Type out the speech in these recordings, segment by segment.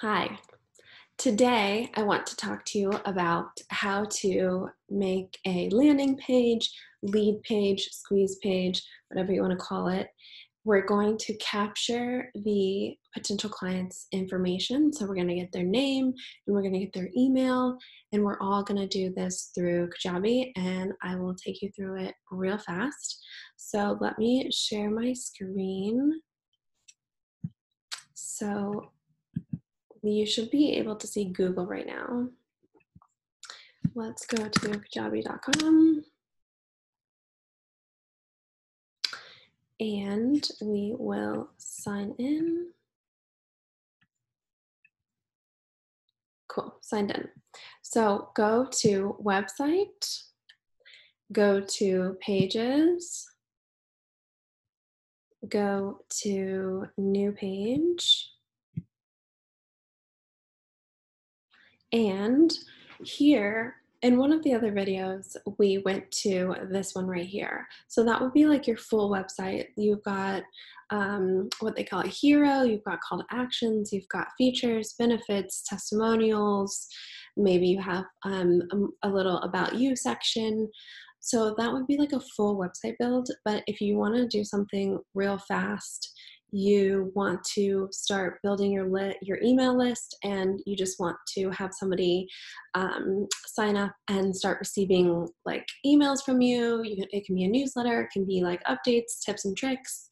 Hi. Today, I want to talk to you about how to make a landing page, lead page, squeeze page, whatever you want to call it. We're going to capture the potential client's information. So we're going to get their name and we're going to get their email, and we're all going to do this through Kajabi, and I will take you through it real fast. So let me share my screen. So you should be able to see Google right now. Let's go to kajabi.com and we will sign in. Cool, signed in. So go to website, go to pages, go to new page, and here in one of the other videos, we went to this one right here. So that would be like your full website. You've got what they call a hero, you've got call to actions, you've got features, benefits, testimonials, maybe you have a little about you section. So that would be like a full website build. But if you want to do something real fast, you want to start building your email list, and you just want to have somebody sign up and start receiving like emails from you. It can be a newsletter, it can be like updates, tips and tricks.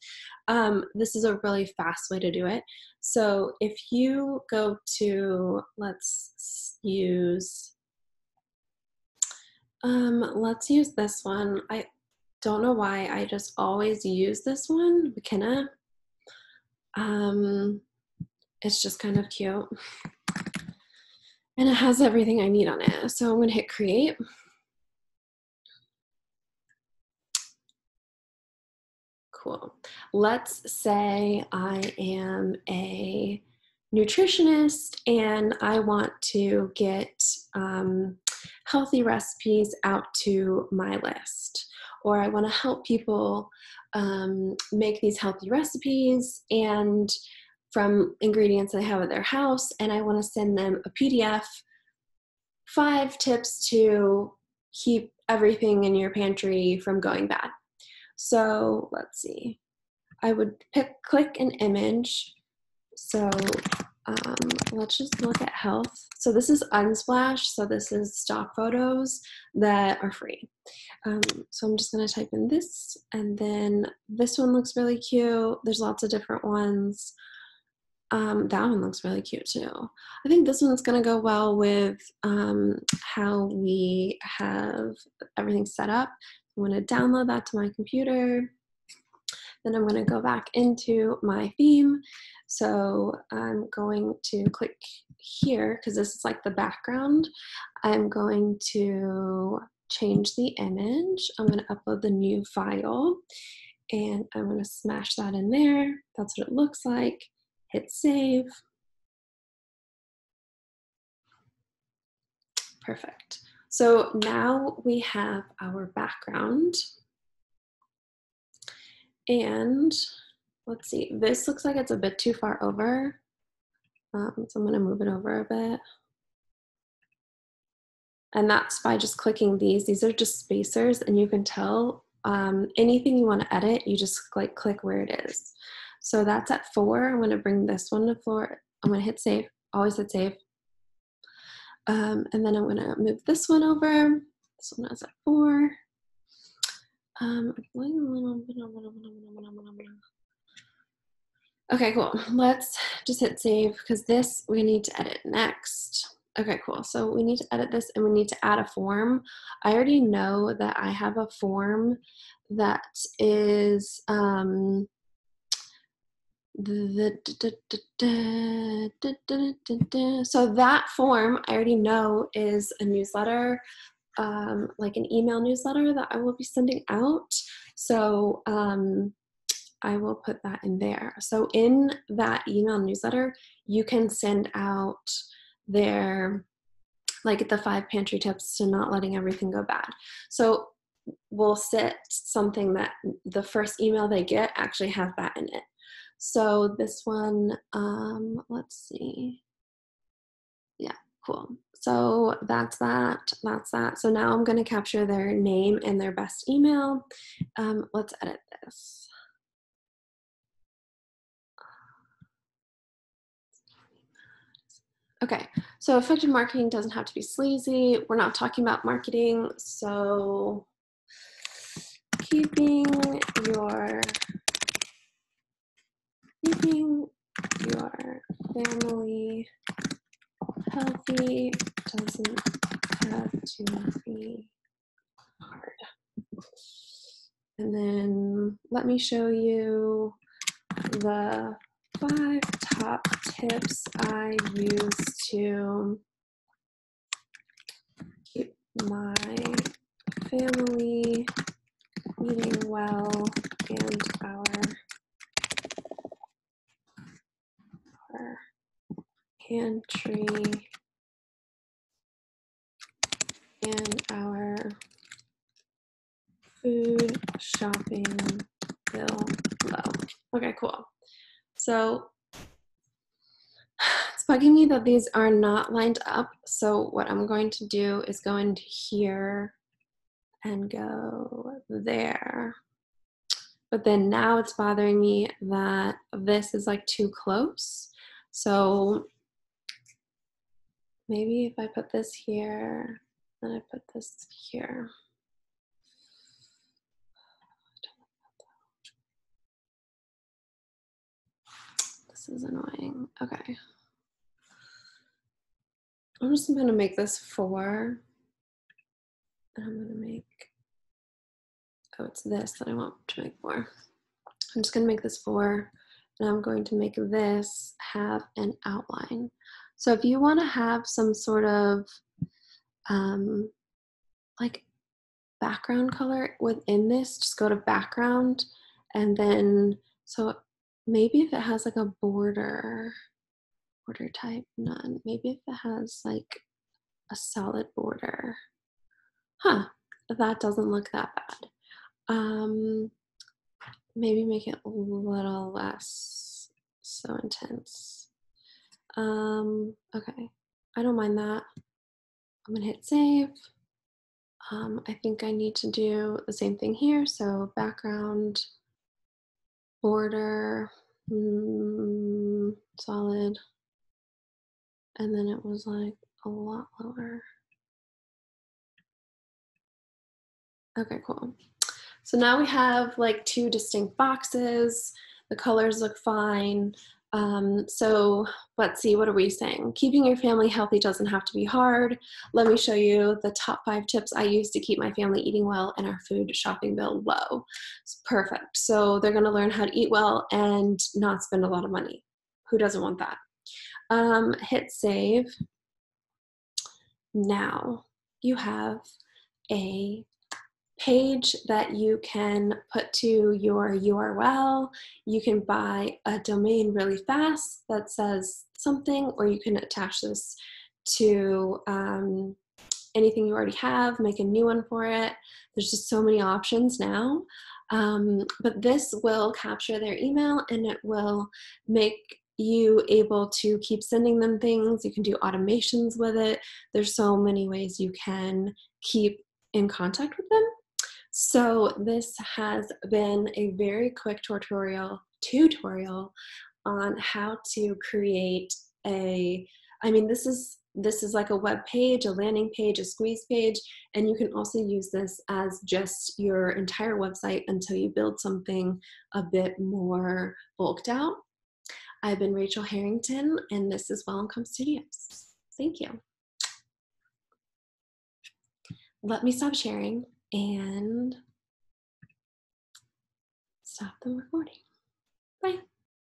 This is a really fast way to do it. So if you go to, let's use this one. I don't know why I just always use this one, McKenna. It's just kind of cute. And it has everything I need on it. So I'm gonna hit create. Cool. Let's say I am a nutritionist and I want to get healthy recipes out to my list, or I want to help people make these healthy recipes and from ingredients they have at their house, and I want to send them a PDF, 5 tips to keep everything in your pantry from going bad. So let's see. I would click an image. So let's just look at health. So this is Unsplash. So this is stock photos that are free. So I'm just going to type in this, and then this one looks really cute. There's lots of different ones. That one looks really cute too. I think this one's going to go well with how we have everything set up. I'm going to download that to my computer. Then I'm going to go back into my theme. So I'm going to click here because this is like the background. I'm going to change the image. I'm going to upload the new file and I'm going to smash that in there. That's what it looks like. Hit save. Perfect. So now we have our background. And let's see, this looks like it's a bit too far over. So I'm going to move it over a bit. And that's by just clicking these. These are just spacers, and you can tell anything you want to edit, you just click where it is. So that's at 4. I'm going to bring this one to 4. I'm going to hit save. Always hit save. And then I'm going to move this one over. This one is at 4. Okay, cool. Let's just hit save because this we need to edit next. Okay, cool. So we need to edit this and we need to add a form. I already know that I have a form that is so that form I already know is a newsletter, like an email newsletter that I will be sending out. So I will put that in there. So in that email newsletter, you can send out their, like the 5 pantry tips to not letting everything go bad. So we'll set something that the first email they get actually has that in it. So this one, let's see. Cool. So that's that. That's that. So now I'm going to capture their name and their best email. Let's edit this. Okay, so effective marketing doesn't have to be sleazy. We're not talking about marketing. So keeping your family healthy doesn't have to be hard. And then let me show you the 5 top tips I use to keep my family eating well and our pantry and our food shopping bill low. Okay, cool. So it's bugging me that these are not lined up. So what I'm going to do is go into here and go there. But then now it's bothering me that this is like too close. So maybe if I put this here, then I put this here. This is annoying. Okay. I'm just going to make this 4. And I'm going to make, oh, it's this that I want to make 4. I'm just going to make this 4. And I'm going to make this have an outline. So if you want to have some sort of like background color within this, just go to background and then, so maybe if it has like a border type, none. Maybe if it has like a solid border. That doesn't look that bad. Maybe make it a little less so intense. Okay, I don't mind that. I'm gonna hit save. I think I need to do the same thing here. So background, border, solid, and then it was like a lot lower. Okay, cool. So now we have like 2 distinct boxes. The colors look fine. So let's see, what are we saying? Keeping your family healthy doesn't have to be hard. Let me show you the top 5 tips I use to keep my family eating well and our food shopping bill low. It's perfect. So they're gonna learn how to eat well and not spend a lot of money. Who doesn't want that? Hit save. Now you have a page that you can put to your URL. You can buy a domain really fast that says something, or you can attach this to anything you already have, make a new one for it. There's just so many options now. But this will capture their email and it will make you able to keep sending them things. You can do automations with it. There's so many ways you can keep in contact with them. So this has been a very quick tutorial on how to create this is like a web page, a landing page, a squeeze page, and you can also use this as just your entire website until you build something a bit more bulked out. I've been Rachel Harrington, and this is Well Income Studios. Thank you. Let me stop sharing and stop the recording. Bye.